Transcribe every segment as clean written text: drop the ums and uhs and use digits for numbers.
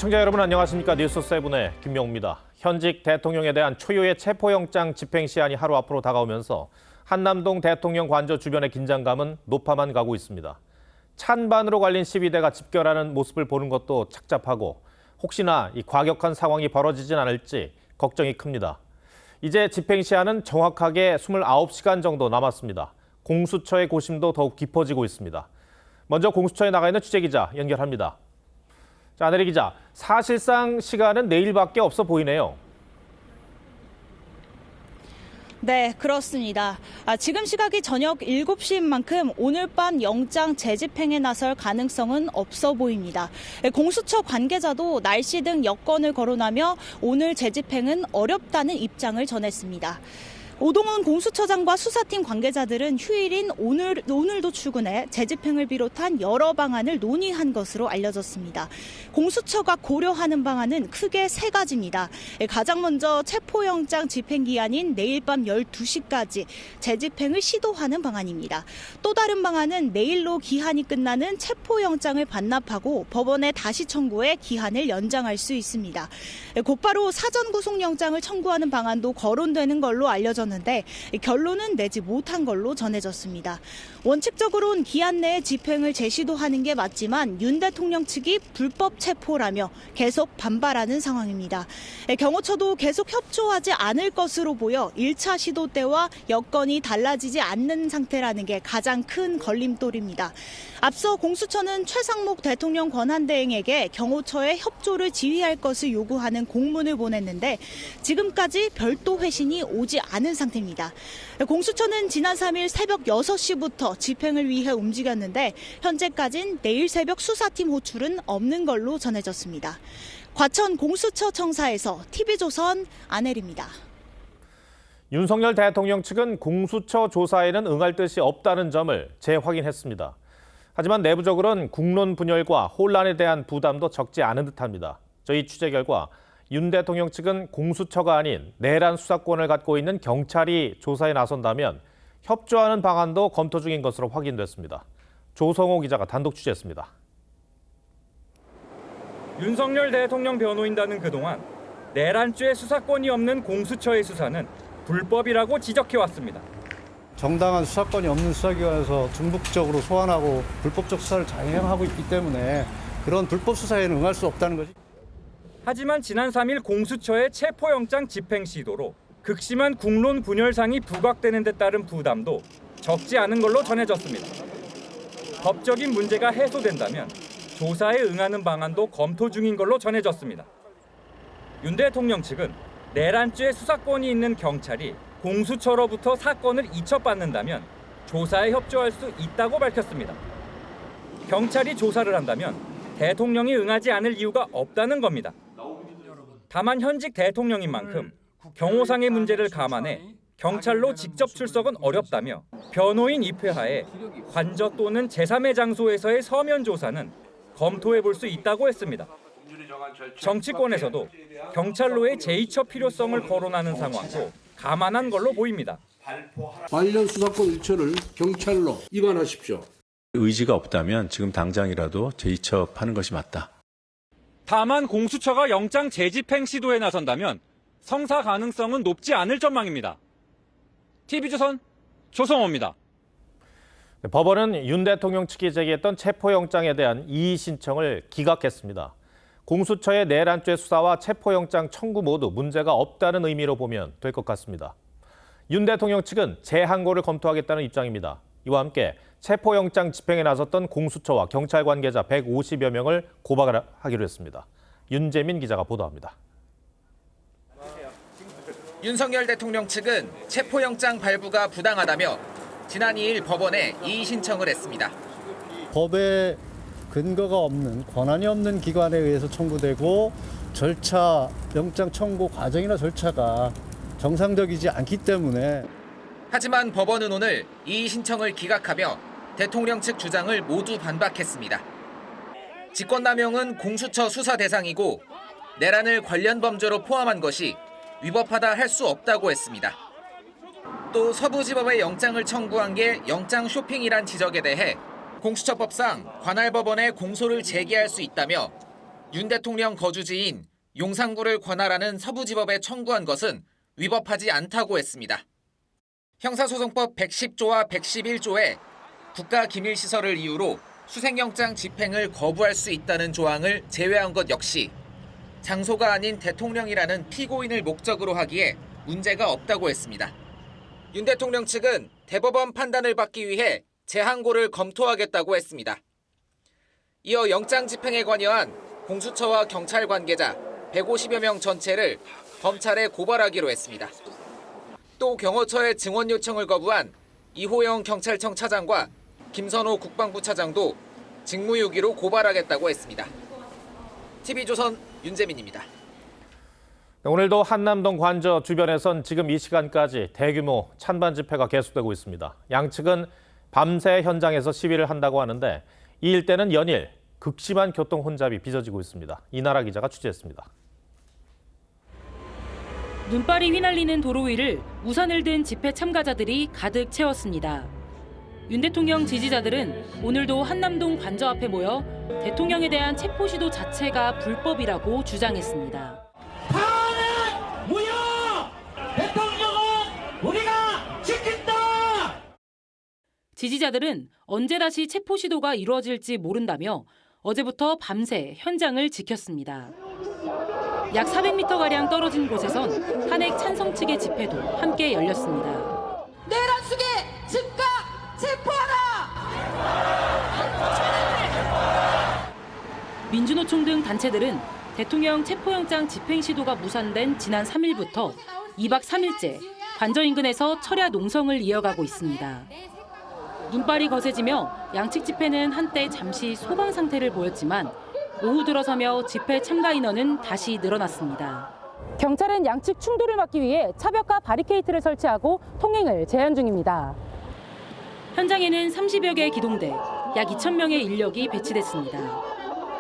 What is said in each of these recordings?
시청자 여러분 안녕하십니까. 뉴스7의 김명우입니다. 현직 대통령에 대한 초유의 체포영장 집행 시한이 하루 앞으로 다가오면서 한남동 대통령 관저 주변의 긴장감은 높아만 가고 있습니다. 찬반으로 갈린 시위대가 집결하는 모습을 보는 것도 착잡하고 혹시나 이 과격한 상황이 벌어지진 않을지 걱정이 큽니다. 이제 집행 시한은 정확하게 29시간 정도 남았습니다. 공수처의 고심도 더욱 깊어지고 있습니다. 먼저 공수처에 나가 있는 취재기자 연결합니다. 자, 안혜리 기자, 사실상 시간은 내일밖에 없어 보이네요. 네, 그렇습니다. 지금 시각이 저녁 7시인 만큼 오늘 밤 영장 재집행에 나설 가능성은 없어 보입니다. 공수처 관계자도 날씨 등 여건을 거론하며 오늘 재집행은 어렵다는 입장을 전했습니다. 오동훈 공수처장과 수사팀 관계자들은 휴일인 오늘도 출근해 재집행을 비롯한 여러 방안을 논의한 것으로 알려졌습니다. 공수처가 고려하는 방안은 크게 세 가지입니다. 가장 먼저 체포영장 집행기한인 내일 밤 12시까지 재집행을 시도하는 방안입니다. 또 다른 방안은 내일로 기한이 끝나는 체포영장을 반납하고 법원에 다시 청구해 기한을 연장할 수 있습니다. 곧바로 사전 구속영장을 청구하는 방안도 거론되는 걸로 알려졌는데 결론은 내지 못한 걸로 전해졌습니다. 원칙적으로는 기한 내에 집행을 재시도하는 게 맞지만 윤 대통령 측이 불법 체포라며 계속 반발하는 상황입니다. 경호처도 계속 협조하지 않을 것으로 보여 1차 시도 때와 여건이 달라지지 않는 상태라는 게 가장 큰 걸림돌입니다. 앞서 공수처는 최상목 대통령 권한대행에게 경호처의 협조를 지휘할 것을 요구하는 공문을 보냈는데 지금까지 별도 회신이 오지 않은 상태입니다. 공수처는 지난 3일 새벽 6시부터 집행을 위해 움직였는데 현재까지는 내일 새벽 수사팀 호출은 없는 걸로 전해졌습니다. 과천 공수처 청사에서 TV조선 안혜리입니다. 윤석열 대통령 측은 공수처 조사에는 응할 뜻이 없다는 점을 재확인했습니다. 하지만 내부적으로는 국론 분열과 혼란에 대한 부담도 적지 않은 듯합니다. 저희 취재 결과 윤 대통령 측은 공수처가 아닌 내란 수사권을 갖고 있는 경찰이 조사에 나선다면 협조하는 방안도 검토 중인 것으로 확인됐습니다. 조성호 기자가 단독 취재했습니다. 윤석열 대통령 변호인단은 그동안 내란죄 수사권이 없는 공수처의 수사는 불법이라고 지적해왔습니다. 정당한 수사권이 없는 수사기관에서 중복적으로 소환하고 불법적 수사를 자행하고 있기 때문에 그런 불법 수사에는 응할 수 없다는 거지. 하지만 지난 3일 공수처의 체포영장 집행 시도로 극심한 국론 분열상이 부각되는 데 따른 부담도 적지 않은 걸로 전해졌습니다. 법적인 문제가 해소된다면 조사에 응하는 방안도 검토 중인 걸로 전해졌습니다. 윤 대통령 측은 내란죄 수사권이 있는 경찰이 공수처로부터 사건을 이첩받는다면 조사에 협조할 수 있다고 밝혔습니다. 경찰이 조사를 한다면 대통령이 응하지 않을 이유가 없다는 겁니다. 다만 현직 대통령인 만큼 경호상의 문제를 감안해 경찰로 직접 출석은 어렵다며 변호인 입회하에 관저 또는 제3의 장소에서의 서면 조사는 검토해 볼 수 있다고 했습니다. 정치권에서도 경찰로의 재이첩 필요성을 거론하는 상황도 감안한 걸로 보입니다. 관련 수사권 일처를 경찰로 이관하십시오. 의지가 없다면 지금 당장이라도 재이첩하는 것이 맞다. 다만 공수처가 영장 재집행 시도에 나선다면 성사 가능성은 높지 않을 전망입니다. TV조선 조성호입니다. 법원은 윤 대통령 측이 제기했던 체포영장에 대한 이의 신청을 기각했습니다. 공수처의 내란죄 수사와 체포영장 청구 모두 문제가 없다는 의미로 보면 될 것 같습니다. 윤 대통령 측은 재항고를 검토하겠다는 입장입니다. 이와 함께 체포영장 집행에 나섰던 공수처와 경찰 관계자 150여 명을 고발하기로 했습니다. 윤재민 기자가 보도합니다. 윤석열 대통령 측은 체포영장 발부가 부당하다며 지난 2일 법원에 이의 신청을 했습니다. 법에 근거가 없는 권한이 없는 기관에 의해서 청구되고 절차, 영장 청구 과정이나 절차가 정상적이지 않기 때문에 하지만 법원은 오늘 이의 신청을 기각하며 대통령 측 주장을 모두 반박했습니다. 직권남용은 공수처 수사 대상이고 내란을 관련 범죄로 포함한 것이 위법하다 할 수 없다고 했습니다. 또 서부지법에 영장을 청구한 게 영장 쇼핑이란 지적에 대해 공수처법상 관할법원에 공소를 제기할 수 있다며 윤 대통령 거주지인 용산구를 관할하는 서부지법에 청구한 것은 위법하지 않다고 했습니다. 형사소송법 110조와 111조에 국가기밀시설을 이유로 수색영장 집행을 거부할 수 있다는 조항을 제외한 것 역시 장소가 아닌 대통령이라는 피고인을 목적으로 하기에 문제가 없다고 했습니다. 윤 대통령 측은 대법원 판단을 받기 위해 재항고를 검토하겠다고 했습니다. 이어 영장 집행에 관여한 공수처와 경찰 관계자 150여 명 전체를 검찰에 고발하기로 했습니다. 또 경호처의 증언 요청을 거부한 이호영 경찰청 차장과 김선호 국방부 차장도 직무유기로 고발하겠다고 했습니다. TV조선 윤재민입니다. 오늘도 한남동 관저 주변에선 지금 이 시간까지 대규모 찬반 집회가 계속되고 있습니다. 양측은 밤새 현장에서 시위를 한다고 하는데 이 일대는 연일 극심한 교통 혼잡이 빚어지고 있습니다. 이나라 기자가 취재했습니다. 눈발이 휘날리는 도로 위를 우산을 든 집회 참가자들이 가득 채웠습니다. 윤 대통령 지지자들은 오늘도 한남동 관저 앞에 모여 대통령에 대한 체포 시도 자체가 불법이라고 주장했습니다. 탄핵 무효! 대통령은 우리가 지킨다! 지지자들은 언제 다시 체포 시도가 이루어질지 모른다며 어제부터 밤새 현장을 지켰습니다. 약 400m가량 떨어진 곳에선 탄핵 찬성 측의 집회도 함께 열렸습니다. 내란 속에 즉각 체포하라! 민주노총 등 단체들은 대통령 체포영장 집행 시도가 무산된 지난 3일부터 2박 3일째 관저 인근에서 철야 농성을 이어가고 있습니다. 눈발이 거세지며 양측 집회는 한때 잠시 소강 상태를 보였지만 오후 들어서며 집회 참가 인원은 다시 늘어났습니다. 경찰은 양측 충돌을 막기 위해 차벽과 바리케이트를 설치하고 통행을 제한 중입니다. 현장에는 30여 개의 기동대, 약 2,000명의 인력이 배치됐습니다.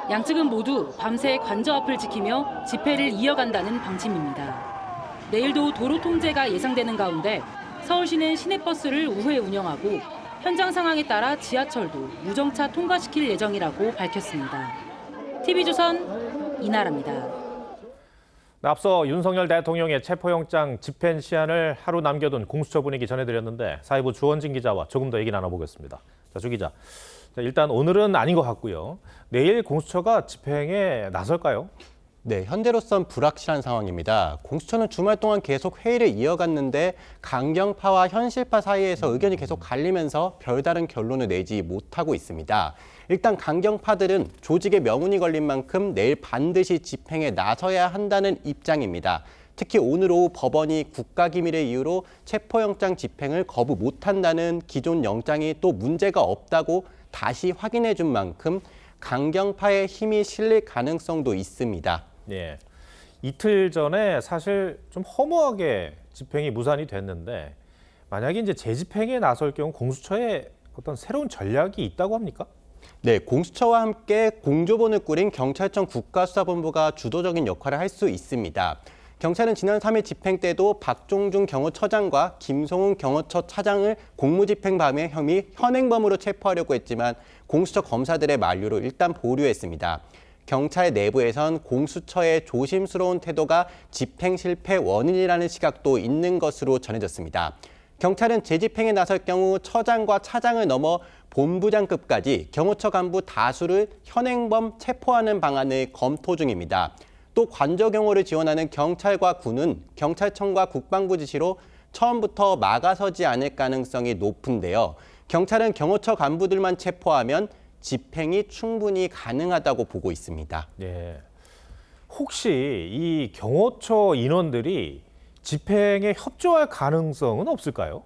양측은 모두 밤새 관저 앞을 지키며 집회를 이어간다는 방침입니다. 내일도 도로 통제가 예상되는 가운데 서울시는 시내버스를 우회 운영하고 현장 상황에 따라 지하철도 무정차 통과시킬 예정이라고 밝혔습니다. TV조선 이나라입니다. 앞서 윤석열 대통령의 체포영장 집행 시한을 하루 남겨둔 공수처 분위기 전해드렸는데 사회부 주원진 기자와 조금 더 얘기 나눠보겠습니다. 자, 주 기자. 자, 일단 오늘은 아닌 것 같고요. 내일 공수처가 집행에 나설까요? 네, 현재로선 불확실한 상황입니다. 공수처는 주말 동안 계속 회의를 이어갔는데 강경파와 현실파 사이에서 의견이 계속 갈리면서 별다른 결론을 내지 못하고 있습니다. 일단 강경파들은 조직에 명운이 걸린 만큼 내일 반드시 집행에 나서야 한다는 입장입니다. 특히 오늘 오후 법원이 국가기밀을 이유로 체포영장 집행을 거부 못한다는 기존 영장이 또 문제가 없다고 다시 확인해 준 만큼 강경파의 힘이 실릴 가능성도 있습니다. 예. 이틀 전에 사실 좀 허무하게 집행이 무산이 됐는데 만약에 이제 재집행에 나설 경우 공수처에 어떤 새로운 전략이 있다고 합니까? 네, 공수처와 함께 공조본을 꾸린 경찰청 국가수사본부가 주도적인 역할을 할 수 있습니다. 경찰은 지난 3일 집행 때도 박종준 경호처장과 김성훈 경호처 차장을 공무집행방해 혐의 현행범으로 체포하려고 했지만 공수처 검사들의 만류로 일단 보류했습니다. 경찰 내부에선 공수처의 조심스러운 태도가 집행 실패 원인이라는 시각도 있는 것으로 전해졌습니다. 경찰은 재집행에 나설 경우 처장과 차장을 넘어 본부장급까지 경호처 간부 다수를 현행범 체포하는 방안을 검토 중입니다. 또 관저 경호를 지원하는 경찰과 군은 경찰청과 국방부 지시로 처음부터 막아서지 않을 가능성이 높은데요. 경찰은 경호처 간부들만 체포하면 집행이 충분히 가능하다고 보고 있습니다. 네. 혹시 이 경호처 인원들이 집행에 협조할 가능성은 없을까요?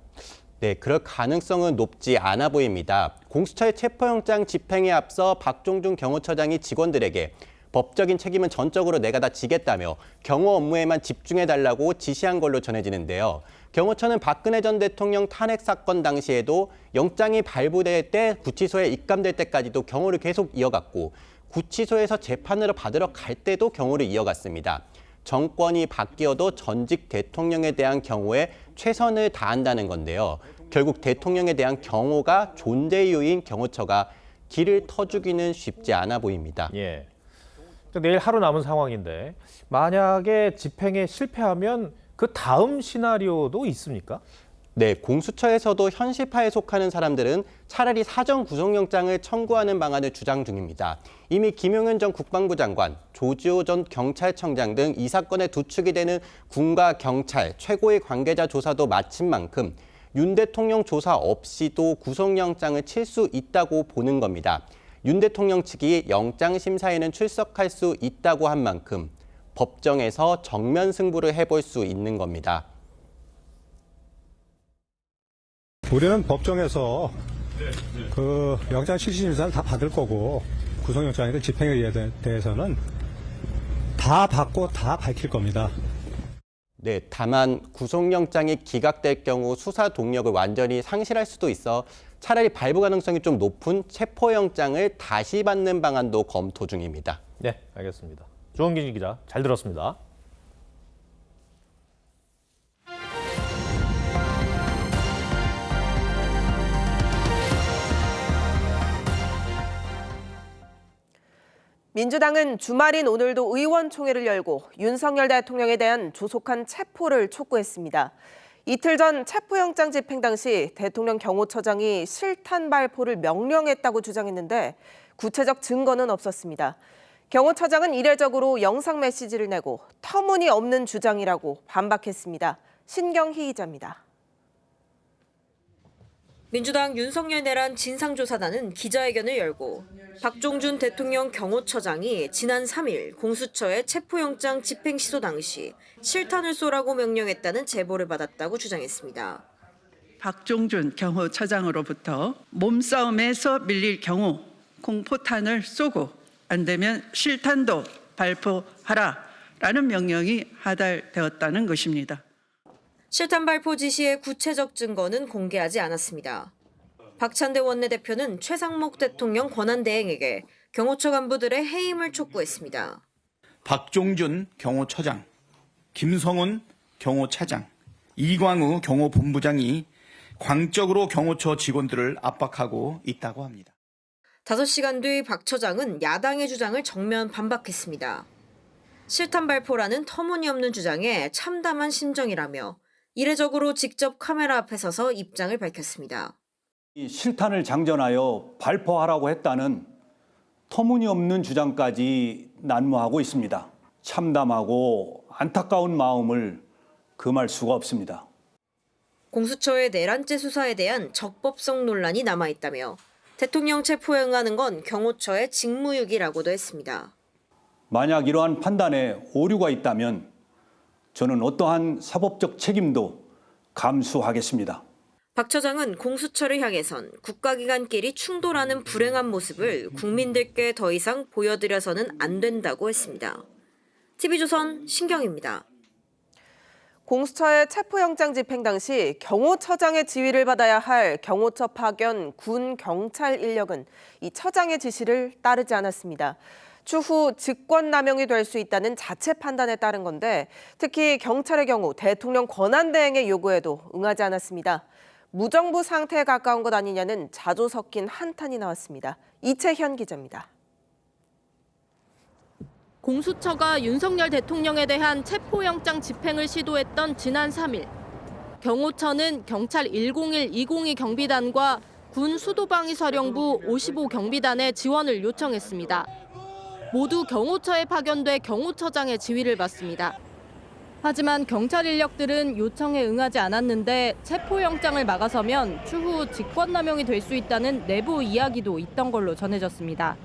네, 그럴 가능성은 높지 않아 보입니다. 공수처의 체포영장 집행에 앞서 박종준 경호처장이 직원들에게 법적인 책임은 전적으로 내가 다 지겠다며 경호 업무에만 집중해달라고 지시한 걸로 전해지는데요. 경호처는 박근혜 전 대통령 탄핵 사건 당시에도 영장이 발부될 때 구치소에 입감될 때까지도 경호를 계속 이어갔고 구치소에서 재판으로 받으러 갈 때도 경호를 이어갔습니다. 정권이 바뀌어도 전직 대통령에 대한 경호에 최선을 다한다는 건데요. 결국 대통령에 대한 경호가 존재 이유인 경호처가 길을 터주기는 쉽지 않아 보입니다. 예. 내일 하루 남은 상황인데 만약에 집행에 실패하면 그 다음 시나리오도 있습니까? 네, 공수처에서도 현시파에 속하는 사람들은 차라리 사전 구속영장을 청구하는 방안을 주장 중입니다. 이미 김용현 전 국방부 장관, 조지호 전 경찰청장 등 이 사건에 두축이 되는 군과 경찰 최고의 관계자 조사도 마친 만큼 윤 대통령 조사 없이도 구속영장을 칠 수 있다고 보는 겁니다. 윤 대통령 측이 영장심사에는 출석할 수 있다고 한 만큼 법정에서 정면 승부를 해볼 수 있는 겁니다. 우리는 법정에서 그 영장 실시심사를 다 받을 거고 구속영장이든 집행에 대해서는 다 받고 다 밝힐 겁니다. 네, 다만 구속영장이 기각될 경우 수사 동력을 완전히 상실할 수도 있어 차라리 발부 가능성이 좀 높은 체포영장을 다시 받는 방안도 검토 중입니다. 네, 알겠습니다. 조원기 기자, 잘 들었습니다. 민주당은 주말인 오늘도 의원총회를 열고 윤석열 대통령에 대한 조속한 체포를 촉구했습니다. 이틀 전 체포영장 집행 당시 대통령 경호처장이 실탄 발포를 명령했다고 주장했는데 구체적 증거는 없었습니다. 경호처장은 이례적으로 영상 메시지를 내고 터무니없는 주장이라고 반박했습니다. 신경희 기자입니다. 민주당 윤석열 내란 진상조사단은 기자회견을 열고 박종준 대통령 경호처장이 지난 3일 공수처의 체포영장 집행 시도 당시 실탄을 쏘라고 명령했다는 제보를 받았다고 주장했습니다. 박종준 경호처장으로부터 몸싸움에서 밀릴 경우 공포탄을 쏘고 안 되면 실탄도 발포하라라는 명령이 하달되었다는 것입니다. 실탄 발포 지시의 구체적 증거는 공개하지 않았습니다. 박찬대 원내대표는 최상목 대통령 권한대행에게 경호처 간부들의 해임을 촉구했습니다. 박종준 경호처장, 김성훈 경호차장, 이광우 경호본부장이 광적으로 경호처 직원들을 압박하고 있다고 합니다. 5시간 뒤 박 처장은 야당의 주장을 정면 반박했습니다. 실탄 발포라는 터무니없는 주장에 참담한 심정이라며 이례적으로 직접 카메라 앞에 서서 입장을 밝혔습니다. 실탄을 장전하여 발포하라고 했다는 터무니없는 주장까지 난무하고 있습니다. 참담하고 안타까운 마음을 금할 수가 없습니다. 공수처의 내란죄 수사에 대한 적법성 논란이 남아있다며 대통령 체포에 응하는 건 경호처의 직무유기라고도 했습니다. 만약 이러한 판단에 오류가 있다면 저는 어떠한 사법적 책임도 감수하겠습니다. 박 처장은 공수처를 향해선 국가기관끼리 충돌하는 불행한 모습을 국민들께 더 이상 보여드려서는 안 된다고 했습니다. TV조선 신경입니다. 공수처의 체포영장 집행 당시 경호처장의 지휘를 받아야 할 경호처 파견 군 경찰 인력은 이 처장의 지시를 따르지 않았습니다. 추후 직권남용이 될 수 있다는 자체 판단에 따른 건데 특히 경찰의 경우 대통령 권한대행의 요구에도 응하지 않았습니다. 무정부 상태에 가까운 것 아니냐는 자조 섞인 한탄이 나왔습니다. 이채현 기자입니다. 공수처가 윤석열 대통령에 대한 체포영장 집행을 시도했던 지난 3일. 경호처는 경찰 101-202 경비단과 군 수도방위사령부 55 경비단의 지원을 요청했습니다. 모두 경호처에 파견돼 경호처장의 지휘를 받습니다. 하지만 경찰 인력들은 요청에 응하지 않았는데 체포영장을 막아서면 추후 직권남용이 될 수 있다는 내부 이야기도 있던 걸로 전해졌습니다.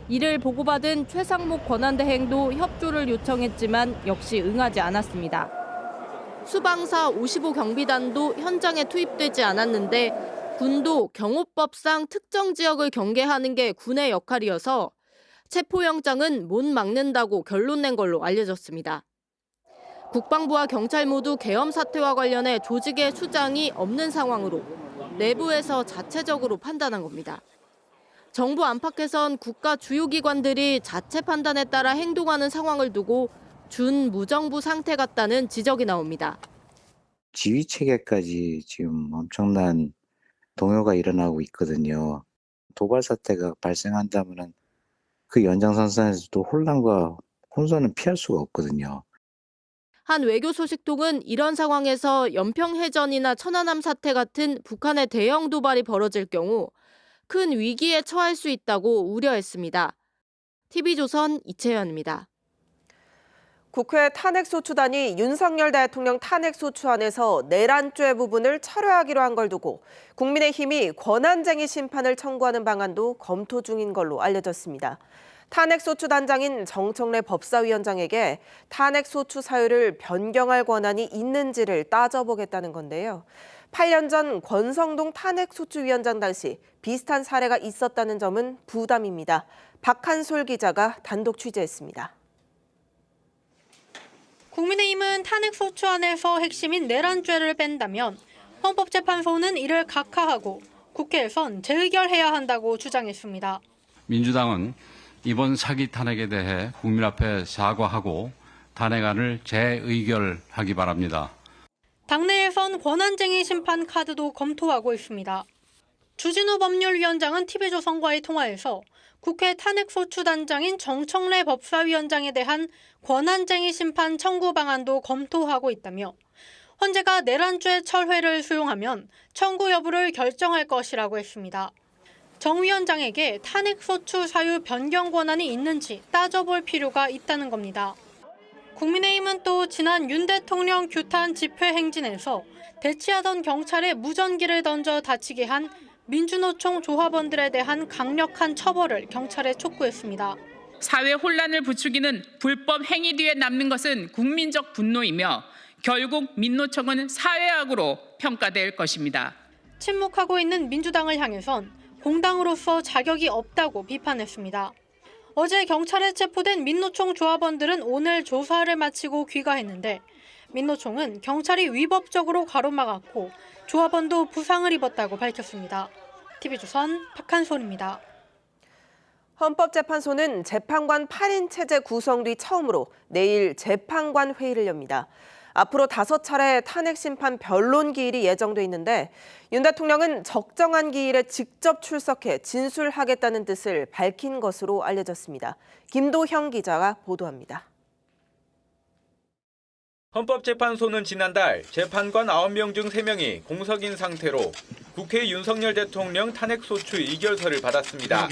이를 보고받은 최상목 권한대행도 협조를 요청했지만 역시 응하지 않았습니다. 수방사 55 경비단도 현장에 투입되지 않았는데 군도 경호법상 특정 지역을 경계하는 게 군의 역할이어서 체포영장은 못 막는다고 결론 낸 걸로 알려졌습니다. 국방부와 경찰 모두 계엄 사태와 관련해 조직의 수장이 없는 상황으로 내부에서 자체적으로 판단한 겁니다. 정부 안팎에선 국가 주요 기관들이 자체 판단에 따라 행동하는 상황을 두고 준무정부 상태 같다는 지적이 나옵니다. 지휘 체계까지 지금 엄청난 동요가 일어나고 있거든요. 도발 사태가 발생한다면은 그 연장선상에서도 혼란과 혼선은 피할 수가 없거든요. 한 외교 소식통은 이런 상황에서 연평해전이나 천안함 사태 같은 북한의 대형 도발이 벌어질 경우 큰 위기에 처할 수 있다고 우려했습니다. TV조선 이채연입니다. 국회 탄핵소추단이 윤석열 대통령 탄핵소추안에서 내란죄 부분을 철회하기로 한 걸 두고 국민의힘이 권한쟁의 심판을 청구하는 방안도 검토 중인 걸로 알려졌습니다. 탄핵소추단장인 정청래 법사위원장에게 탄핵소추 사유를 변경할 권한이 있는지를 따져보겠다는 건데요. 8년 전 권성동 탄핵소추위원장 당시 비슷한 사례가 있었다는 점은 부담입니다. 박한솔 기자가 단독 취재했습니다. 국민의힘은 탄핵소추안에서 핵심인 내란죄를 뺀다면 헌법재판소는 이를 각하하고 국회에선 재의결해야 한다고 주장했습니다. 민주당은 이번 사기 탄핵에 대해 국민 앞에 사과하고 탄핵안을 재의결하기 바랍니다. 당내에선 권한쟁의 심판 카드도 검토하고 있습니다. 주진우 법률위원장은 TV조선과의 통화에서 국회 탄핵소추단장인 정청래 법사위원장에 대한 권한쟁의 심판 청구 방안도 검토하고 있다며 헌재가 내란죄 철회를 수용하면 청구 여부를 결정할 것이라고 했습니다. 정 위원장에게 탄핵소추 사유 변경 권한이 있는지 따져볼 필요가 있다는 겁니다. 국민의힘은 또 지난 윤 대통령 규탄 집회 행진에서 대치하던 경찰에 무전기를 던져 다치게 한 민주노총 조합원들에 대한 강력한 처벌을 경찰에 촉구했습니다. 사회 혼란을 부추기는 불법 행위 뒤에 남는 것은 국민적 분노이며 결국 민노총은 사회악으로 평가될 것입니다. 침묵하고 있는 민주당을 향해선 공당으로서 자격이 없다고 비판했습니다. 어제 경찰에 체포된 민노총 조합원들은 오늘 조사를 마치고 귀가했는데 민노총은 경찰이 위법적으로 가로막았고 조합원도 부상을 입었다고 밝혔습니다. TV조선 박한솔입니다. 헌법재판소는 재판관 8인 체제 구성 뒤 처음으로 내일 재판관 회의를 엽니다. 앞으로 5차례 탄핵심판 변론 기일이 예정돼 있는데 윤 대통령은 적정한 기일에 직접 출석해 진술하겠다는 뜻을 밝힌 것으로 알려졌습니다. 김도형 기자가 보도합니다. 헌법재판소는 지난달 재판관 9명 중 3명이 공석인 상태로 국회 윤석열 대통령 탄핵소추 의결서를 받았습니다.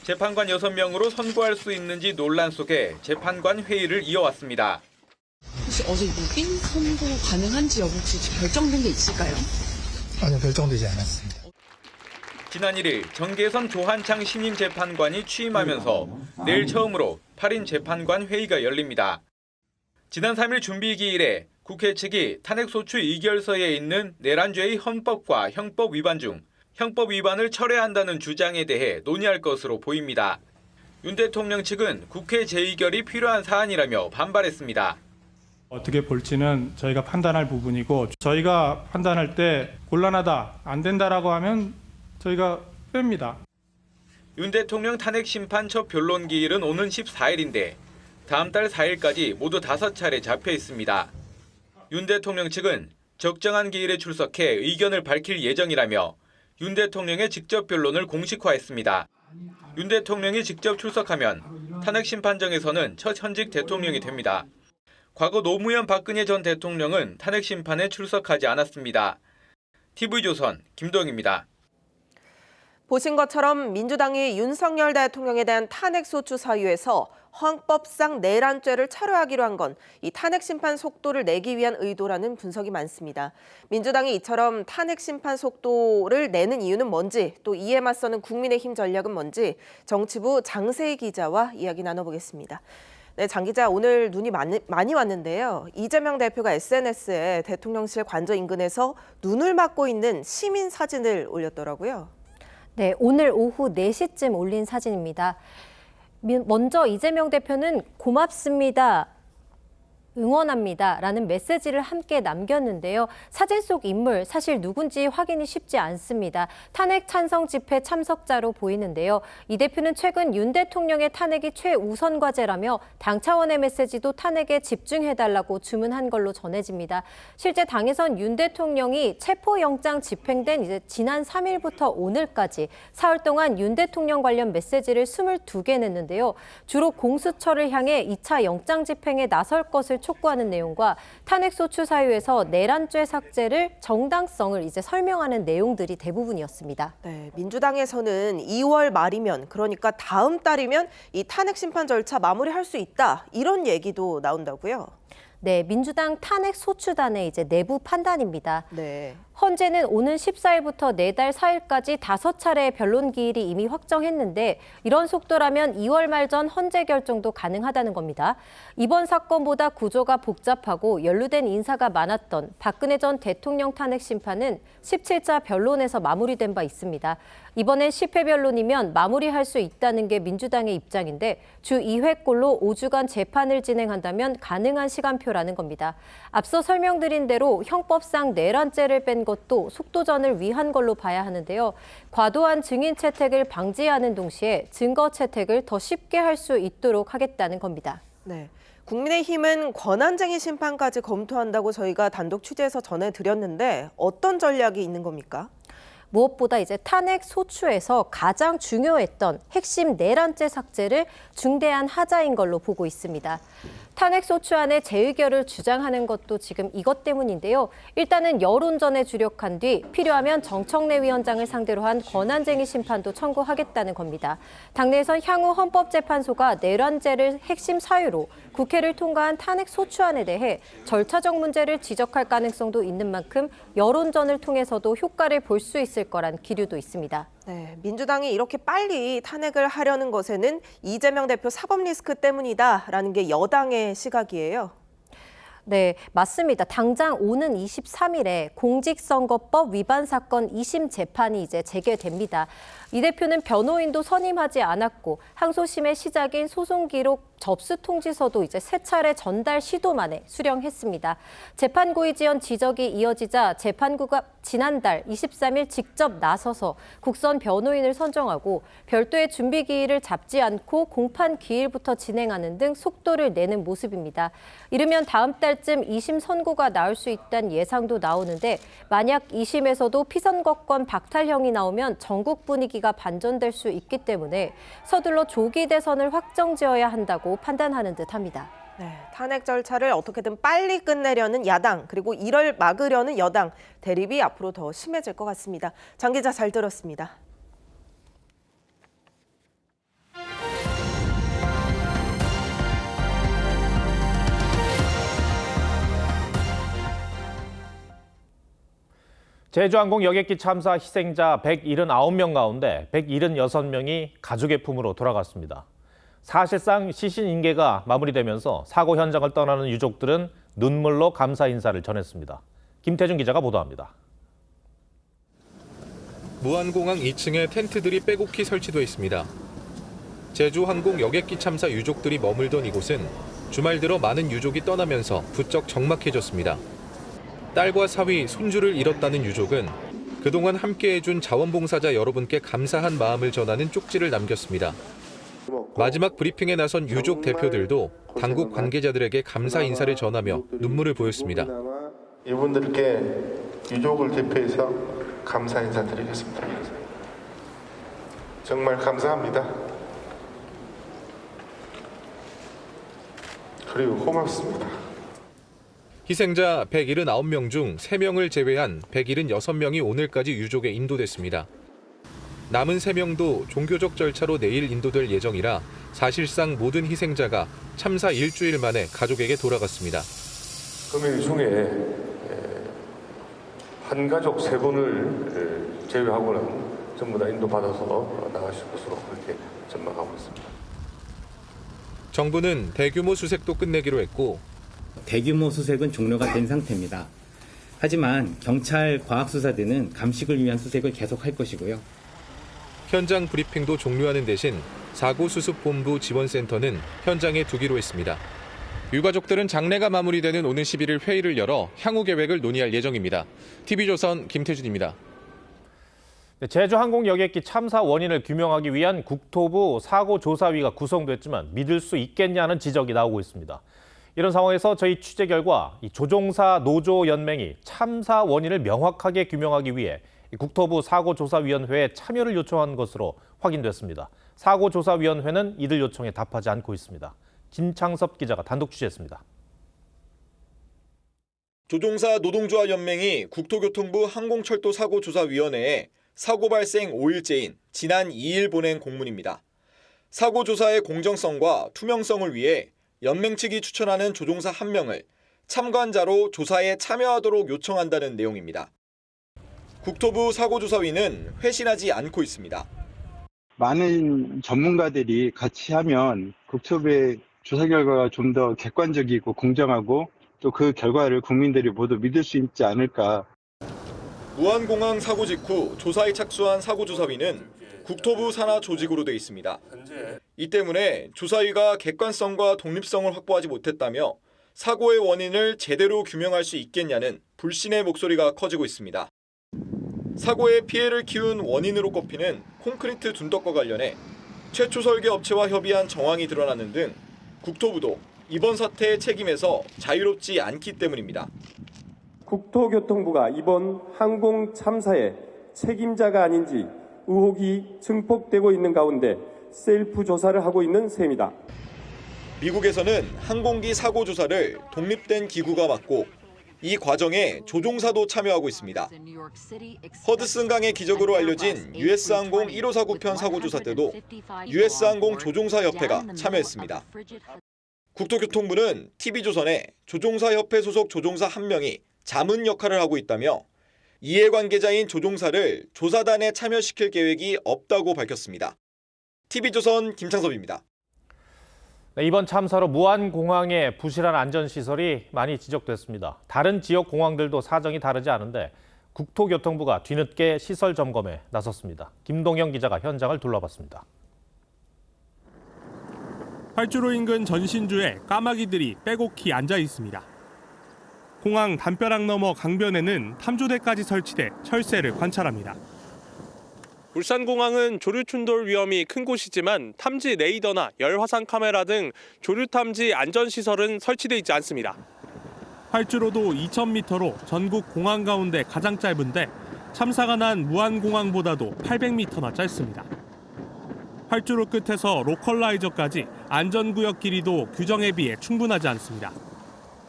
재판관 6명으로 선고할 수 있는지 논란 속에 재판관 회의를 이어왔습니다. 혹시 어제 6인 선고 가능한지 여부 혹시 결정된 게 있을까요? 아니요, 결정되지 않았습니다. 지난 1일 정계선 조한창 신임 재판관이 취임하면서 내일 처음으로 8인 재판관 회의가 열립니다. 지난 3일 준비 기일에 국회 측이 탄핵소추 의결서에 있는 내란죄의 헌법과 형법 위반 중 형법 위반을 철회한다는 주장에 대해 논의할 것으로 보입니다. 윤 대통령 측은 국회 재의결이 필요한 사안이라며 반발했습니다. 어떻게 볼지는 저희가 판단할 부분이고 저희가 판단할 때 곤란하다, 안 된다라고 하면 저희가 뺍니다. 윤 대통령 탄핵 심판 첫 변론 기일은 오는 14일인데 다음 달 4일까지 모두 5차례 잡혀 있습니다. 윤 대통령 측은 적정한 기일에 출석해 의견을 밝힐 예정이라며 윤 대통령의 직접 변론을 공식화했습니다. 윤 대통령이 직접 출석하면 탄핵 심판정에서는 첫 현직 대통령이 됩니다. 과거 노무현 박근혜 전 대통령은 탄핵 심판에 출석하지 않았습니다. TV조선 김동입니다. 보신 것처럼 민주당이 윤석열 대통령에 대한 탄핵소추 사유에서 헌법상 내란죄를 철회하기로 한 건 이 탄핵심판 속도를 내기 위한 의도라는 분석이 많습니다. 민주당이 이처럼 탄핵심판 속도를 내는 이유는 뭔지, 또 이에 맞서는 국민의힘 전략은 뭔지 정치부 장세희 기자와 이야기 나눠보겠습니다. 네, 장 기자, 오늘 눈이 많이 왔는데요. 이재명 대표가 SNS에 대통령실 관저 인근에서 눈을 막고 있는 시민 사진을 올렸더라고요. 네, 오늘 오후 4시쯤 올린 사진입니다. 먼저 이재명 대표는 고맙습니다. 응원합니다라는 메시지를 함께 남겼는데요. 사진 속 인물 사실 누군지 확인이 쉽지 않습니다. 탄핵 찬성 집회 참석자로 보이는데요. 이 대표는 최근 윤 대통령의 탄핵이 최우선 과제라며 당 차원의 메시지도 탄핵에 집중해달라고 주문한 걸로 전해집니다. 실제 당에선 윤 대통령이 체포영장 집행된 이제 지난 3일부터 오늘까지 사흘 동안 윤 대통령 관련 메시지를 22개 냈는데요. 주로 공수처를 향해 2차 영장 집행에 나설 것을 촉구하는 내용과 탄핵소추 사유에서 내란죄 삭제를 정당성을 이제 설명하는 내용들이 대부분이었습니다. 네, 민주당에서는 2월 말이면 그러니까 다음 달이면 이 탄핵 심판 절차 마무리할 수 있다 이런 얘기도 나온다고요? 네, 민주당 탄핵소추단의 이제 내부 판단입니다. 네. 헌재는 오는 14일부터 내달 4일까지 5차례의 변론 기일이 이미 확정했는데 이런 속도라면 2월 말 전 헌재 결정도 가능하다는 겁니다. 이번 사건보다 구조가 복잡하고 연루된 인사가 많았던 박근혜 전 대통령 탄핵 심판은 17차 변론에서 마무리된 바 있습니다. 이번엔 10회 변론이면 마무리할 수 있다는 게 민주당의 입장인데 주 2회꼴로 5주간 재판을 진행한다면 가능한 시간표라는 겁니다. 앞서 설명드린 대로 형법상 내란죄를 뺀 것도 속도전을 위한 걸로 봐야 하는데요. 과도한 증인 채택을 방지하는 동시에 증거 채택을 더 쉽게 할 수 있도록 하겠다는 겁니다. 네. 국민의힘은 권한쟁의 심판까지 검토한다고 저희가 단독 취재해서 전해드렸는데 어떤 전략이 있는 겁니까? 무엇보다 이제 탄핵 소추에서 가장 중요했던 핵심 내란죄 삭제를 중대한 하자인 걸로 보고 있습니다. 탄핵 소추안의 재의결을 주장하는 것도 지금 이것 때문인데요. 일단은 여론전에 주력한 뒤 필요하면 정청래 위원장을 상대로 한 권한쟁의 심판도 청구하겠다는 겁니다. 당내에선 향후 헌법재판소가 내란죄를 핵심 사유로 국회를 통과한 탄핵 소추안에 대해 절차적 문제를 지적할 가능성도 있는 만큼 여론전을 통해서도 효과를 볼 수 있을 거란 기류도 있습니다. 네, 민주당이 이렇게 빨리 탄핵을 하려는 것에는 이재명 대표 사법 리스크 때문이다라는 게 여당의 시각이에요. 네, 맞습니다. 당장 오는 23일에 공직선거법 위반 사건 2심 재판이 이제 재개됩니다. 이 대표는 변호인도 선임하지 않았고 항소심의 시작인 소송 기록 접수 통지서도 이제 3차례 전달 시도 만에 수령했습니다. 재판 고의 지연 지적이 이어지자 재판부가 지난달 23일 직접 나서서 국선 변호인을 선정하고 별도의 준비 기일을 잡지 않고 공판 기일부터 진행하는 등 속도를 내는 모습입니다. 이르면 다음 달쯤 2심 선고가 나올 수 있다는 예상도 나오는데 만약 2심에서도 피선거권 박탈형이 나오면 전국 분위기가 반전될 수 있기 때문에 서둘러 조기 대선을 확정지어야 한다고 판단하는 듯합니다. 네, 탄핵 절차를 어떻게든 빨리 끝내려는 야당 그리고 이를 막으려는 여당 대립이 앞으로 더 심해질 것 같습니다. 장 기자 잘 들었습니다. 제주항공 여객기 참사 희생자 179명 가운데 176명이 가족의 품으로 돌아갔습니다. 사실상 시신인계가 마무리되면서 사고 현장을 떠나는 유족들은 눈물로 감사 인사를 전했습니다. 김태준 기자가 보도합니다. 무안공항 2층에 텐트들이 빼곡히 설치돼 있습니다. 제주항공 여객기 참사 유족들이 머물던 이곳은 주말 들어 많은 유족이 떠나면서 부쩍 적막해졌습니다. 딸과 사위, 손주를 잃었다는 유족은 그동안 함께해준 자원봉사자 여러분께 감사한 마음을 전하는 쪽지를 남겼습니다. 마지막 브리핑에 나선 유족 대표들도 당국 관계자들에게 감사 인사를 전하며 눈물을 보였습니다. 이분들께 유족을 대표해서 감사 인사드리겠습니다. 정말 감사합니다. 그리고 고맙습니다. 희생자 179명 중 3명을 제외한 176명이 오늘까지 유족에 인도됐습니다. 남은 3명도 종교적 절차로 내일 인도될 예정이라 사실상 모든 희생자가 참사 일주일 만에 가족에게 돌아갔습니다. 금일 중에 한 가족 3분을 제외하고는 전부 다 인도받아서 나가실 것으로 그렇게 전망하고 있습니다. 정부는 대규모 수색도 끝내기로 했고 대규모 수색은 종료가 된 상태입니다. 하지만 경찰 과학수사대는 감식을 위한 수색을 계속할 것이고요. 현장 브리핑도 종료하는 대신 사고수습본부 지원센터는 현장에 두기로 했습니다. 유가족들은 장례가 마무리되는 오는 11일 회의를 열어 향후 계획을 논의할 예정입니다. TV조선 김태준입니다. 제주항공 여객기 참사 원인을 규명하기 위한 국토부 사고조사위가 구성됐지만 믿을 수 있겠냐는 지적이 나오고 있습니다. 이런 상황에서 저희 취재 결과 이 조종사 노조 연맹이 참사 원인을 명확하게 규명하기 위해 국토부 사고조사위원회에 참여를 요청한 것으로 확인됐습니다. 사고조사위원회는 이들 요청에 답하지 않고 있습니다. 김창섭 기자가 단독 취재했습니다. 조종사 노동조합 연맹이 국토교통부 항공철도사고조사위원회에 사고 발생 5일째인 지난 2일 보낸 공문입니다. 사고조사의 공정성과 투명성을 위해 연맹 측이 추천하는 조종사 1명을 참관자로 조사에 참여하도록 요청한다는 내용입니다. 국토부 사고조사위는 회신하지 않고 있습니다. 많은 전문가들이 같이 하면 국토부의 조사 결과가 좀 더 객관적이고 공정하고 또 그 결과를 국민들이 모두 믿을 수 있지 않을까. 무안공항 사고 직후 조사에 착수한 사고조사위는 국토부 산하 조직으로 돼 있습니다. 이 때문에 조사위가 객관성과 독립성을 확보하지 못했다며 사고의 원인을 제대로 규명할 수 있겠냐는 불신의 목소리가 커지고 있습니다. 사고에 피해를 키운 원인으로 꼽히는 콘크리트 둔덕과 관련해 최초 설계 업체와 협의한 정황이 드러나는 등 국토부도 이번 사태의 책임에서 자유롭지 않기 때문입니다. 국토교통부가 이번 항공 참사의 책임자가 아닌지 의혹이 증폭되고 있는 가운데 셀프 조사를 하고 있는 셈이다. 미국에서는 항공기 사고 조사를 독립된 기구가 맡고 이 과정에 조종사도 참여하고 있습니다. 허드슨강의 기적으로 알려진 US항공 1549편 사고조사 때도 US항공 조종사협회가 참여했습니다. 국토교통부는 TV조선에 조종사협회 소속 조종사 1명이 자문 역할을 하고 있다며 이해관계자인 조종사를 조사단에 참여시킬 계획이 없다고 밝혔습니다. TV조선 김창섭입니다. 이번 참사로 무안공항의 부실한 안전시설이 많이 지적됐습니다. 다른 지역 공항들도 사정이 다르지 않은데 국토교통부가 뒤늦게 시설 점검에 나섰습니다. 김동영 기자가 현장을 둘러봤습니다. 활주로 인근 전신주에 까마귀들이 빼곡히 앉아 있습니다. 공항 담벼락 너머 강변에는 탐조대까지 설치돼 철새를 관찰합니다. 울산공항은 조류 충돌 위험이 큰 곳이지만 탐지 레이더나 열화상 카메라 등 조류 탐지 안전시설은 설치돼 있지 않습니다. 활주로도 2,000m로 전국 공항 가운데 가장 짧은데 참사가 난 무안공항보다도 800m나 짧습니다. 활주로 끝에서 로컬라이저까지 안전구역 길이도 규정에 비해 충분하지 않습니다.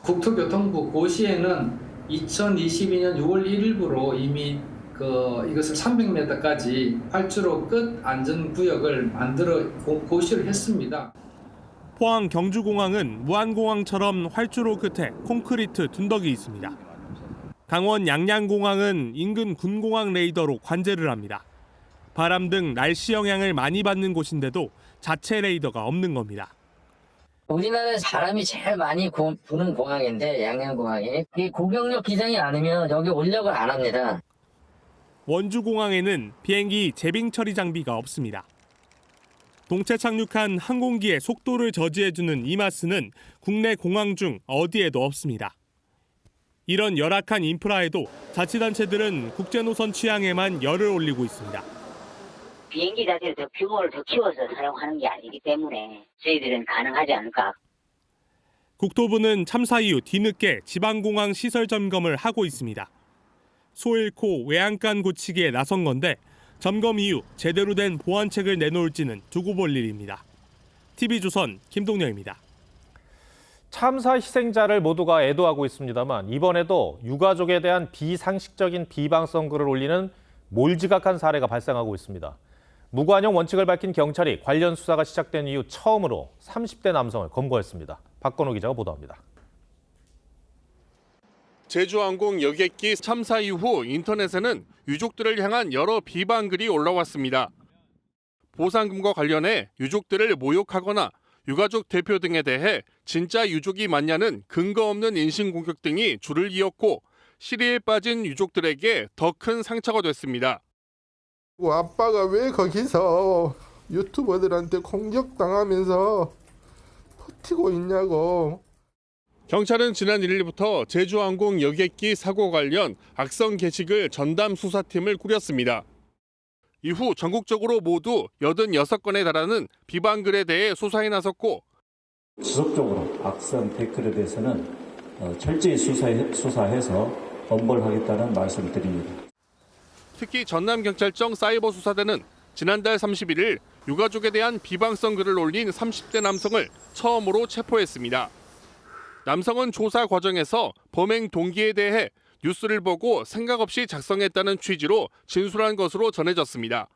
국토교통부 고시에는 2022년 6월 1일부로 이미 이것을 300m까지 활주로 끝 안전구역을 만들어 고시를 했습니다. 포항 경주공항은 무안공항처럼 활주로 끝에 콘크리트 둔덕이 있습니다. 강원 양양공항은 인근 군공항 레이더로 관제를 합니다. 바람 등 날씨 영향을 많이 받는 곳인데도 자체 레이더가 없는 겁니다. 우리나라에 사람이 제일 많이 부는 공항인데 양양공항이 이 고경력 기장이 아니면 여기 올력을 안 합니다. 원주공항에는 비행기 재빙 처리 장비가 없습니다. 동체 착륙한 항공기의 속도를 저지해주는 이마스는 국내 공항 중 어디에도 없습니다. 이런 열악한 인프라에도 자치단체들은 국제노선 취향에만 열을 올리고 있습니다. 비행기 자체를 더 규모를 더 키워서 사용하는 게 아니기 때문에 저희들은 가능하지 않을까. 국토부는 참사 이후 뒤늦게 지방공항 시설 점검을 하고 있습니다. 소 잃고 외양간 고치기에 나선 건데 점검 이후 제대로 된 보완책을 내놓을지는 두고 볼 일입니다. TV조선 김동영입니다. 참사 희생자를 모두가 애도하고 있습니다만 이번에도 유가족에 대한 비상식적인 비방성 글을 올리는 몰지각한 사례가 발생하고 있습니다. 무관용 원칙을 밝힌 경찰이 관련 수사가 시작된 이후 처음으로 30대 남성을 검거했습니다. 박건호 기자가 보도합니다. 제주항공 여객기 참사 이후 인터넷에는 유족들을 향한 여러 비방글이 올라왔습니다. 보상금과 관련해 유족들을 모욕하거나 유가족 대표 등에 대해 진짜 유족이 맞냐는 근거 없는 인신공격 등이 줄을 이었고 시리에 빠진 유족들에게 더 큰 상처가 됐습니다. 아빠가 왜 거기서 유튜버들한테 공격당하면서 버티고 있냐고. 경찰은 지난 1일부터 제주항공 여객기 사고 관련 악성 게시글 전담 수사팀을 꾸렸습니다. 이후 전국적으로 모두 86건에 달하는 비방글에 대해 수사에 나섰고 지속적으로 악성 댓글에 대해서는 철저히 수사해서 엄벌하겠다는 말씀드립니다. 특히 전남경찰청 사이버수사대는 지난달 31일 유가족에 대한 비방성 글을 올린 30대 남성을 처음으로 체포했습니다. 남성은 조사 과정에서 범행 동기에 대해 뉴스를 보고 생각 없이 작성했다는 취지로 진술한 것으로 전해졌습니다.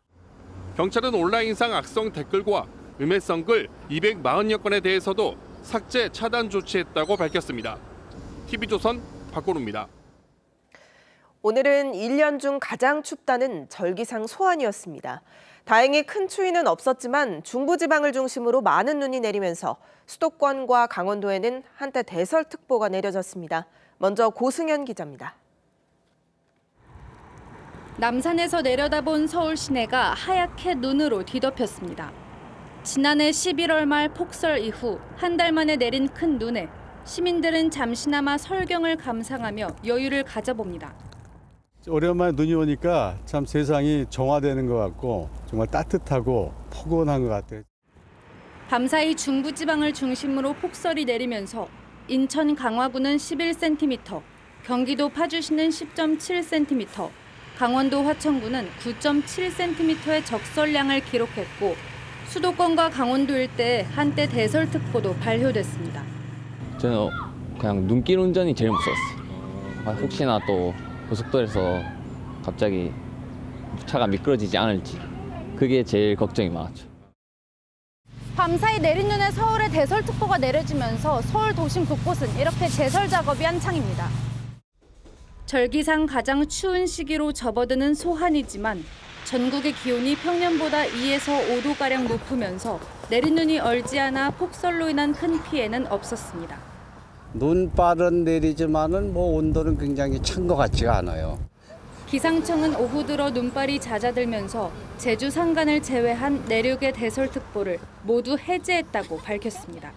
경찰은 온라인상 악성 댓글과 음해성 글 240여 건에 대해서도 삭제, 차단 조치했다고 밝혔습니다. TV조선 박건우입니다. 오늘은 1년 중 가장 춥다는 절기상 소환이었습니다. 다행히 큰 추위는 없었지만 중부지방을 중심으로 많은 눈이 내리면서 수도권과 강원도에는 한때 대설특보가 내려졌습니다. 먼저 고승현 기자입니다. 남산에서 내려다본 서울 시내가 하얗게 눈으로 뒤덮였습니다. 지난해 11월 말 폭설 이후 한 달 만에 내린 큰 눈에 시민들은 잠시나마 설경을 감상하며 여유를 가져봅니다. 오랜만에 눈이 오니까 참 세상이 정화되는 것 같고 정말 따뜻하고 포근한 것 같아요. 밤사이 중부지방을 중심으로 폭설이 내리면서 인천 강화구는 11cm, 경기도 파주시는 10.7cm, 강원도 화천구는 9.7cm의 적설량을 기록했고 수도권과 강원도 일대에 한때 대설특보도 발효됐습니다. 저는 그냥 눈길 운전이 제일 무서웠어요. 혹시나 또 고속도로에서 갑자기 차가 미끄러지지 않을지 그게 제일 걱정이 많았죠. 밤사이 내린 눈에 서울에 대설특보가 내려지면서 서울 도심 곳곳은 이렇게 제설 작업이 한창입니다. 절기상 가장 추운 시기로 접어드는 소환이지만 전국의 기온이 평년보다 2에서 5도가량 높으면서 내린 눈이 얼지 않아 폭설로 인한 큰 피해는 없었습니다. 눈발은 내리지만은 온도는 굉장히 찬 것 같지가 않아요. 기상청은 오후 들어 눈발이 잦아들면서 제주 산간을 제외한 내륙의 대설특보를 모두 해제했다고 밝혔습니다.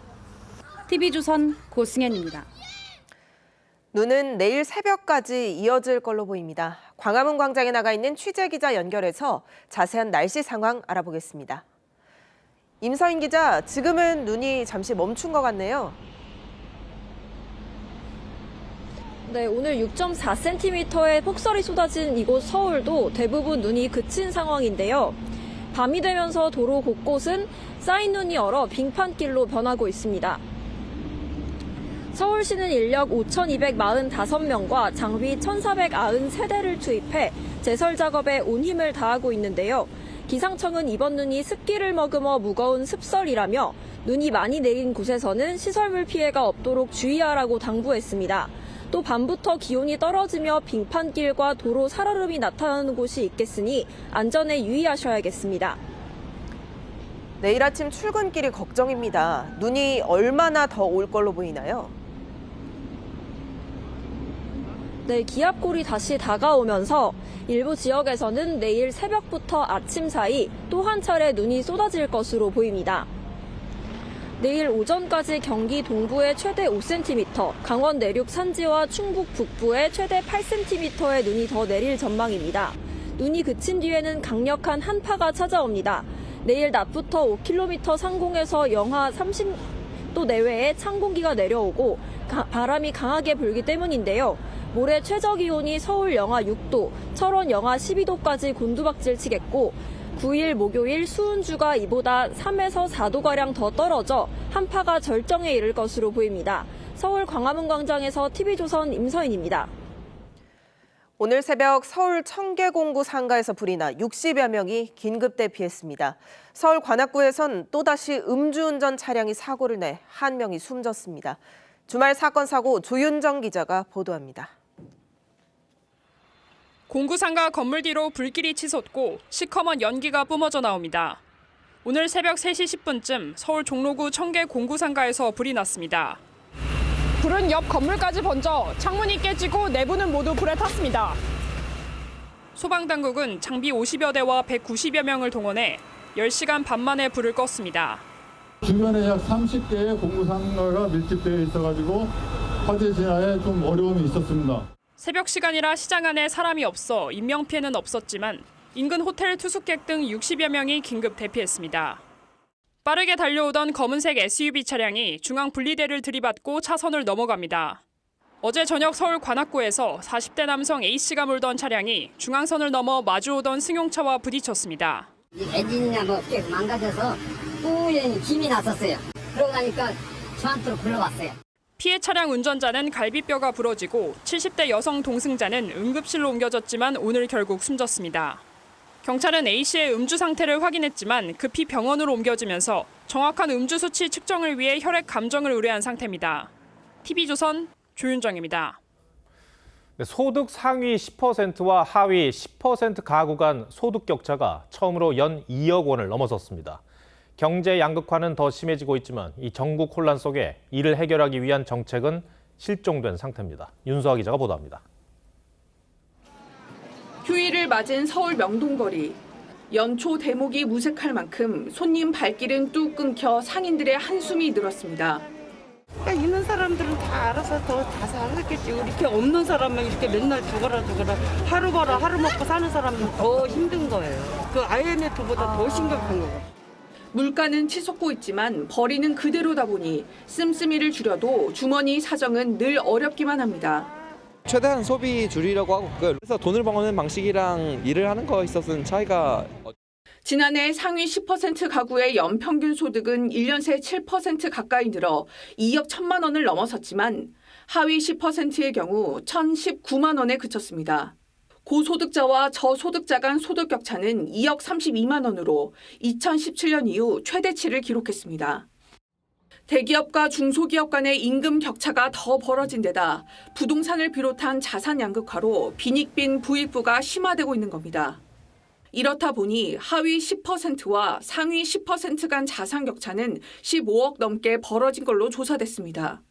TV조선 고승현입니다. 눈은 내일 새벽까지 이어질 걸로 보입니다. 광화문 광장에 나가 있는 취재기자 연결해서 자세한 날씨 상황 알아보겠습니다. 임서인 기자, 지금은 눈이 잠시 멈춘 것 같네요. 네, 오늘 6.4cm의 폭설이 쏟아진 이곳 서울도 대부분 눈이 그친 상황인데요. 밤이 되면서 도로 곳곳은 쌓인 눈이 얼어 빙판길로 변하고 있습니다. 서울시는 인력 5,245명과 장비 1,493대를 투입해 제설 작업에 온 힘을 다하고 있는데요. 기상청은 이번 눈이 습기를 머금어 무거운 습설이라며 눈이 많이 내린 곳에서는 시설물 피해가 없도록 주의하라고 당부했습니다. 또 밤부터 기온이 떨어지며 빙판길과 도로 살얼음이 나타나는 곳이 있겠으니 안전에 유의하셔야겠습니다. 내일 아침 출근길이 걱정입니다. 눈이 얼마나 더 올 걸로 보이나요? 네, 기압골이 다시 다가오면서 일부 지역에서는 내일 새벽부터 아침 사이 또 한 차례 눈이 쏟아질 것으로 보입니다. 내일 오전까지 경기 동부에 최대 5cm, 강원 내륙 산지와 충북 북부에 최대 8cm의 눈이 더 내릴 전망입니다. 눈이 그친 뒤에는 강력한 한파가 찾아옵니다. 내일 낮부터 5km 상공에서 영하 30도 내외의 찬 공기가 내려오고 바람이 강하게 불기 때문인데요. 모레 최저기온이 서울 영하 6도, 철원 영하 12도까지 곤두박질 치겠고 9일 목요일 수은주가 이보다 3에서 4도가량 더 떨어져 한파가 절정에 이를 것으로 보입니다. 서울 광화문 광장에서 TV조선 임서인입니다. 오늘 새벽 서울 청계공구 상가에서 불이 나 60여 명이 긴급 대피했습니다. 서울 관악구에선 또다시 음주운전 차량이 사고를 내 한 명이 숨졌습니다. 주말 사건 사고 조윤정 기자가 보도합니다. 공구상가 건물 뒤로 불길이 치솟고 시커먼 연기가 뿜어져 나옵니다. 오늘 새벽 3시 10분쯤 서울 종로구 청계 공구상가에서 불이 났습니다. 불은 옆 건물까지 번져 창문이 깨지고 내부는 모두 불에 탔습니다. 소방당국은 장비 50여 대와 190여 명을 동원해 10시간 반 만에 불을 껐습니다. 주변에 약 30개의 공구상가가 밀집되어 있어가지고 화재 진화에 좀 어려움이 있었습니다. 새벽 시간이라 시장 안에 사람이 없어 인명피해는 없었지만 인근 호텔 투숙객 등 60여 명이 긴급 대피했습니다. 빠르게 달려오던 검은색 SUV 차량이 중앙 분리대를 들이받고 차선을 넘어갑니다. 어제 저녁 서울 관악구에서 40대 남성 A씨가 몰던 차량이 중앙선을 넘어 마주오던 승용차와 부딪혔습니다. 엔진이나 뭐 망가져서 뿌연히 힘이 났었어요. 그러고 나니까 저한테로 굴러왔어요. 피해 차량 운전자는 갈비뼈가 부러지고 70대 여성 동승자는 응급실로 옮겨졌지만 오늘 결국 숨졌습니다. 경찰은 A씨의 음주 상태를 확인했지만 급히 병원으로 옮겨지면서 정확한 음주 수치 측정을 위해 혈액 감정을 의뢰한 상태입니다. TV조선 조윤정입니다. 소득 상위 10%와 하위 10% 가구 간 소득 격차가 처음으로 연 2억 원을 넘어섰습니다. 경제 양극화는 더 심해지고 있지만 이 전국 혼란 속에 이를 해결하기 위한 정책은 실종된 상태입니다. 윤수아 기자가 보도합니다. 휴일을 맞은 서울 명동거리. 연초 대목이 무색할 만큼 손님 발길은 뚝 끊겨 상인들의 한숨이 늘었습니다. 그러니까 있는 사람들은 다 알아서 더 다 살겠지. 이렇게 없는 사람만 이렇게 맨날 죽어라 하루 벌어 하루 먹고 사는 사람은 더 힘든 거예요. 그 IMF보다 더 심각한 거예요. 물가는 치솟고 있지만 벌이는 그대로다 보니 씀씀이를 줄여도 주머니 사정은 늘 어렵기만 합니다. 최대한 소비 줄이려고 하고 그래서 돈을 버는 방식이랑 일을 하는 거에 있어서는 차이가. 지난해 상위 10% 가구의 연평균 소득은 1년 새 7% 가까이 늘어 2억 1천만 원을 넘어섰지만 하위 10%의 경우 1,019만 원에 그쳤습니다. 고소득자와 저소득자 간 소득 격차는 2억 32만 원으로 2017년 이후 최대치를 기록했습니다. 대기업과 중소기업 간의 임금 격차가 더 벌어진 데다 부동산을 비롯한 자산 양극화로 빈익빈 부익부가 심화되고 있는 겁니다. 이렇다 보니 하위 10%와 상위 10% 간 자산 격차는 15억 넘게 벌어진 걸로 조사됐습니다.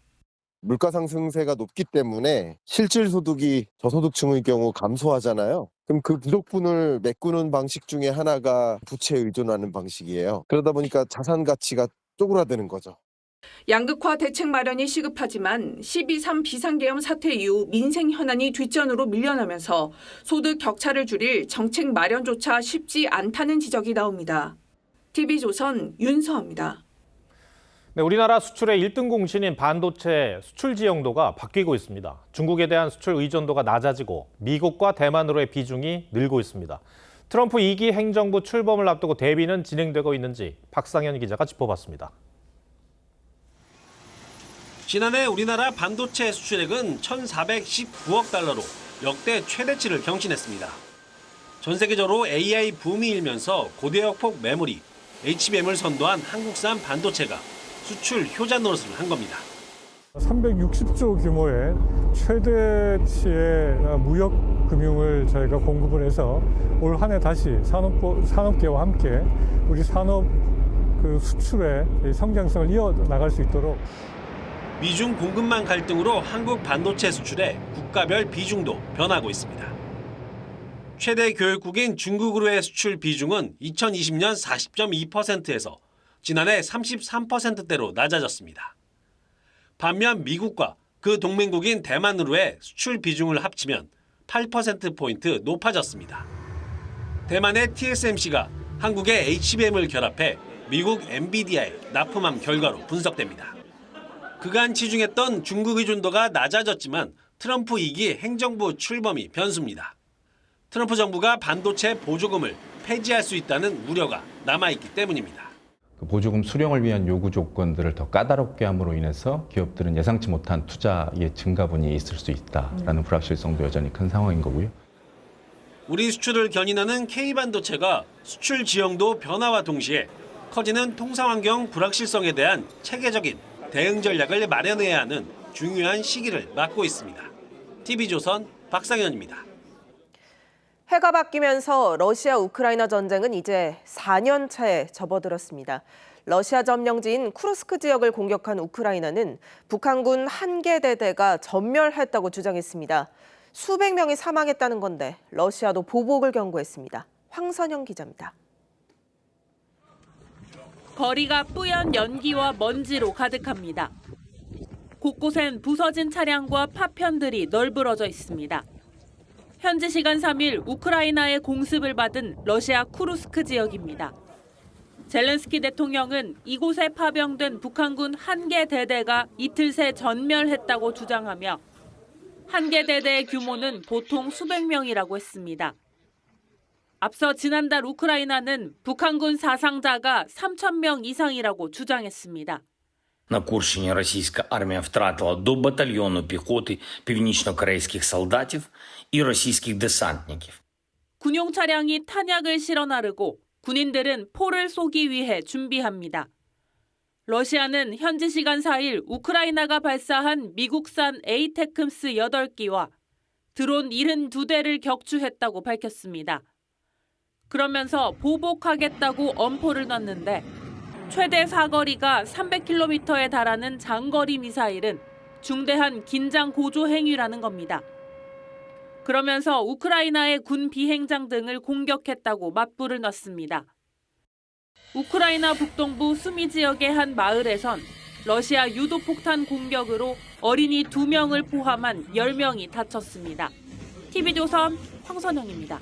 물가 상승세가 높기 때문에 실질 소득이 저소득층의 경우 감소하잖아요. 그럼 그 부족분을 메꾸는 방식 중에 하나가 부채에 의존하는 방식이에요. 그러다 보니까 자산 가치가 쪼그라드는 거죠. 양극화 대책 마련이 시급하지만 12.3 비상계엄 사태 이후 민생 현안이 뒷전으로 밀려나면서 소득 격차를 줄일 정책 마련조차 쉽지 않다는 지적이 나옵니다. TV조선 윤서아입니다. 네, 우리나라 수출의 1등 공신인 반도체 수출 지형도가 바뀌고 있습니다. 중국에 대한 수출 의존도가 낮아지고 미국과 대만으로의 비중이 늘고 있습니다. 트럼프 2기 행정부 출범을 앞두고 대비는 진행되고 있는지 박상현 기자가 짚어봤습니다. 지난해 우리나라 반도체 수출액은 1,419억 달러로 역대 최대치를 경신했습니다. 전 세계적으로 AI 붐이 일면서 고대역폭 메모리, HBM을 선도한 한국산 반도체가 수출 효자 노릇을 한 겁니다. 360조 규모의 최대치의 무역 금융을 저희가 공급을 해서 올 한 해 다시 산업계와 함께 우리 산업 수출의 성장성을 이어나갈 수 있도록. 미중 공급망 갈등으로 한국 반도체 수출의 국가별 비중도 변하고 있습니다. 최대 교역국인 중국으로의 수출 비중은 2020년 40.2%에서 지난해 33%대로 낮아졌습니다. 반면 미국과 그 동맹국인 대만으로의 수출 비중을 합치면 8%포인트 높아졌습니다. 대만의 TSMC가 한국의 HBM을 결합해 미국 엔비디아에 납품한 결과로 분석됩니다. 그간 치중했던 중국 의존도가 낮아졌지만 트럼프 2기 행정부 출범이 변수입니다. 트럼프 정부가 반도체 보조금을 폐지할 수 있다는 우려가 남아있기 때문입니다. 보조금 수령을 위한 요구 조건들을 더 까다롭게 함으로 인해서 기업들은 예상치 못한 투자의 증가분이 있을 수 있다라는 불확실성도 여전히 큰 상황인 거고요. 우리 수출을 견인하는 K반도체가 수출 지형도 변화와 동시에 커지는 통상환경 불확실성에 대한 체계적인 대응 전략을 마련해야 하는 중요한 시기를 맞고 있습니다. TV조선 박상현입니다. 해가 바뀌면서 러시아 우크라이나 전쟁은 이제 4년 차에 접어들었습니다. 러시아 점령지인 쿠르스크 지역을 공격한 우크라이나는 북한군 한 개 대대가 전멸했다고 주장했습니다. 수백 명이 사망했다는 건데 러시아도 보복을 경고했습니다. 황선영 기자입니다. 거리가 뿌연 연기와 먼지로 가득합니다. 곳곳엔 부서진 차량과 파편들이 널브러져 있습니다. 현지 시간 3일 우크라이나의 공습을 받은 러시아 쿠르스크 지역입니다. 젤렌스키 대통령은 이곳에 파병된 북한군 1개 대대가 이틀 새 전멸했다고 주장하며 1개 대대의 규모는 보통 수백 명이라고 했습니다. 앞서 지난달 우크라이나는 북한군 사상자가 3,000명 이상이라고 주장했습니다. На Курщині російська армія втратила до батальйону піхоти північно-корейських солдатів і російських десантників. 군용 차량이 탄약을 실어 나르고 군인들은 포를 쏘기 위해 준비합니다. 러시아는 현지 시간 4일 우크라이나가 발사한 미국산 에이테크스 8기와 드론 72대를 격추했다고 밝혔습니다. 그러면서 보복하겠다고 엄포를 놨는데 최대 사거리가 300km에 달하는 장거리 미사일은 중대한 긴장 고조 행위라는 겁니다. 그러면서 우크라이나의 군 비행장 등을 공격했다고 맞불을 놨습니다. 우크라이나 북동부 수미 지역의 한 마을에선 러시아 유도폭탄 공격으로 어린이 2명을 포함한 10명이 다쳤습니다. TV조선 황선영입니다.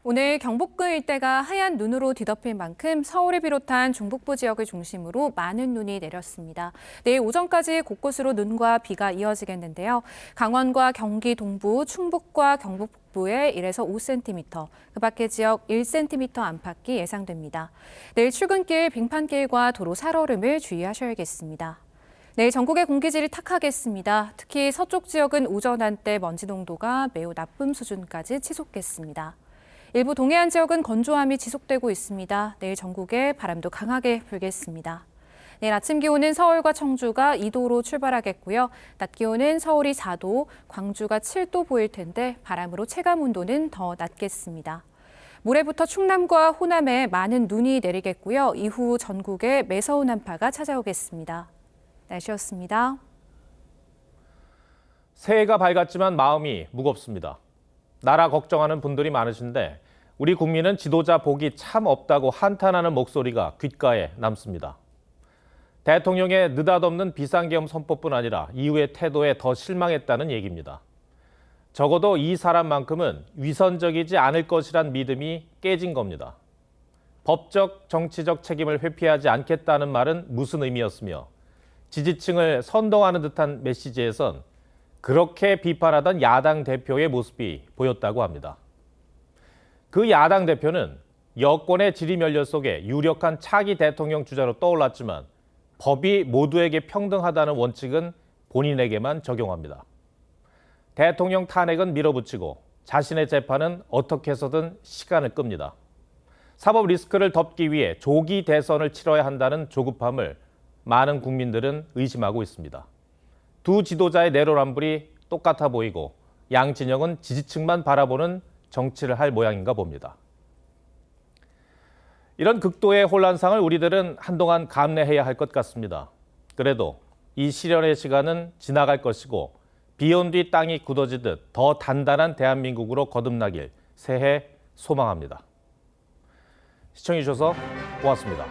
오늘 경북도 일대가 하얀 눈으로 뒤덮일 만큼 서울을 비롯한 중북부 지역을 중심으로 많은 눈이 내렸습니다. 내일 오전까지 곳곳으로 눈과 비가 이어지겠는데요. 강원과 경기 동부, 충북과 경북 북부에 1에서 5cm, 그 밖의 지역 1cm 안팎이 예상됩니다. 내일 출근길, 빙판길과 도로 살얼음을 주의하셔야겠습니다. 내일 전국의 공기질이 탁하겠습니다. 특히 서쪽 지역은 오전 한때 먼지 농도가 매우 나쁨 수준까지 치솟겠습니다. 일부 동해안 지역은 건조함이 지속되고 있습니다. 내일 전국에 바람도 강하게 불겠습니다. 내일 아침 기온은 서울과 청주가 2도로 출발하겠고요. 낮 기온은 서울이 4도, 광주가 7도 보일 텐데 바람으로 체감 온도는 더 낮겠습니다. 모레부터 충남과 호남에 많은 눈이 내리겠고요. 이후 전국에 매서운 한파가 찾아오겠습니다. 날씨였습니다. 새해가 밝았지만 마음이 무겁습니다. 나라 걱정하는 분들이 많으신데 우리 국민은 지도자 복이 참 없다고 한탄하는 목소리가 귓가에 남습니다. 대통령의 느닷없는 비상계엄 선포뿐 아니라 이후의 태도에 더 실망했다는 얘기입니다. 적어도 이 사람만큼은 위선적이지 않을 것이란 믿음이 깨진 겁니다. 법적, 정치적 책임을 회피하지 않겠다는 말은 무슨 의미였으며 지지층을 선동하는 듯한 메시지에선 그렇게 비판하던 야당 대표의 모습이 보였다고 합니다. 그 야당 대표는 여권의 지리멸렬 속에 유력한 차기 대통령 주자로 떠올랐지만 법이 모두에게 평등하다는 원칙은 본인에게만 적용합니다. 대통령 탄핵은 밀어붙이고 자신의 재판은 어떻게 해서든 시간을 끕니다. 사법 리스크를 덮기 위해 조기 대선을 치러야 한다는 조급함을 많은 국민들은 의심하고 있습니다. 두 지도자의 내로남불이 똑같아 보이고 양 진영은 지지층만 바라보는 정치를 할 모양인가 봅니다. 이런 극도의 혼란상을 우리들은 한동안 감내해야 할 것 같습니다. 그래도 이 시련의 시간은 지나갈 것이고 비온 뒤 땅이 굳어지듯 더 단단한 대한민국으로 거듭나길 새해 소망합니다. 시청해주셔서 고맙습니다.